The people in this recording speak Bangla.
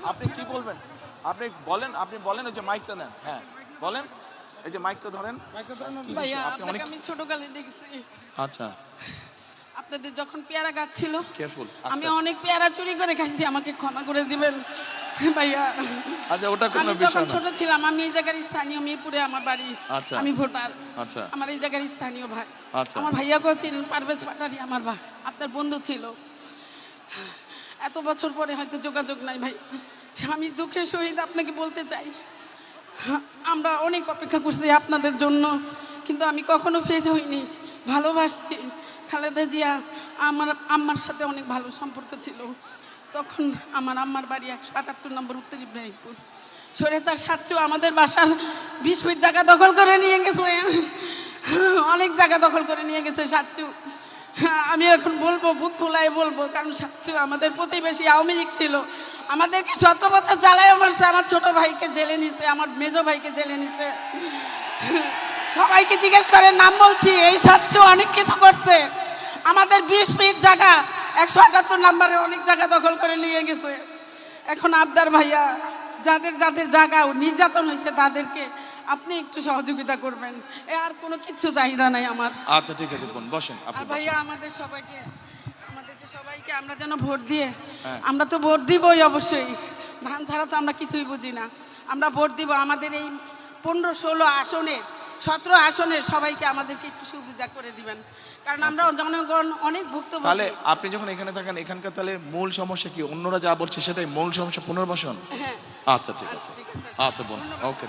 আপনি কি বলবেন? আপনি বলেন, আপনি বলেন, ওই যে মাইকটা নেন। হ্যাঁ বলেন, এই যে মাইকটা ধরেন। কি ভাইয়া বিষয়? আপনি আপনাকে অনেক আমি ছোটকালে দেখছি, আচ্ছা আপনাদের যখন পেয়ারা গাছ ছিল কেয়ারফুল। আমি অনেক পেয়ারা চুরি করে খাইছি, আমাকে ক্ষমা করে দিবেন ভাইয়া। আচ্ছা ওটা কোনো আমি বিষয় যখন না। ছোট ছিলাম, আমি এই জায়গার স্থানীয়, মিরপুরে আমার বাড়ি, আচ্ছা আমি ভোটার, আচ্ছা আমার এই জায়গার স্থানীয় ভাই। আচ্ছা আমার ভাইয়াকেও চিনেন, পারভেজ পাটারি আমার ভাই, আপনার বন্ধু ছিল। এত বছর পরে হয়তো যোগাযোগ নাই ভাই। আমি দুঃখের সহিত আপনাকে বলতে চাই, আমরা অনেক অপেক্ষা করছি আপনাদের জন্য, কিন্তু আমি কখনো ফেজ হইনি, ভালোবাসছি। খালেদা জিয়া আমার আম্মার সাথে অনেক ভালো সম্পর্ক ছিল। তখন আমার আম্মার বাড়ি 178 নম্বর উত্তর ইব্রাহিমপুর। স্বৈরাচার সাচ্চু আমাদের বাসার 20 ফিট জায়গা দখল করে নিয়ে গেছে, অনেক জায়গা দখল করে নিয়ে গেছে সাচ্চু। আমি এখন বলবো, বুক খোলাই বলবো, কারণ সাচ্চু আমাদের প্রতিবেশী, আওয়ামী লীগ ছিল, আমাদেরকে 17 বছর জ্বালায় মারছে, আমার ছোট ভাইকে জেলে নিছে, আমার মেজো ভাইকে জেলে নিছে। সবাইকে জিজ্ঞেস করে, নাম বলছি, এই সাচ্চু অনেক কিছু করছে। আমাদের 20 ফিট জায়গা 178 নম্বরে অনেক জায়গা দখল করে নিয়ে গেছে। এখন আবদার ভাইয়া, যাদের যাদের জায়গা নির্যাতন হয়েছে তাদেরকে আপনি একটু সহযোগিতা করবেন, এ আর কোনো কিচ্ছু চাহিদা নাই আমার। আচ্ছা ঠিক আছে বোন, বসেন আর আপনি ভাইয়া বসেন। আমাদেরকে সবাইকে আমরা যেন ভোট দিয়ে, হ্যাঁ। আমরা তো ভোট দিবই অবশ্যই, ধান ছাড়া তো আমরা কিছুই বুঝি না। আমরা ভোট দিব আমাদের এই 15-16 আসনে, 17 আসনের সবাইকে আমাদেরকে একটু সুবিধা করে দিবেন, কারণ আমরা জনগণ অনেক তাহলে ভুক্তভোগী। আপনি যখন এখানে থাকেন, এখানকার তাহলে মূল সমস্যা কি? অন্যরা যা বলছে সেটাই মূল সমস্যা, পুনর্বাসন? হ্যাঁ আচ্ছা ঠিক আছে। ঠিক আছে। আচ্ছা বোন, ওকে।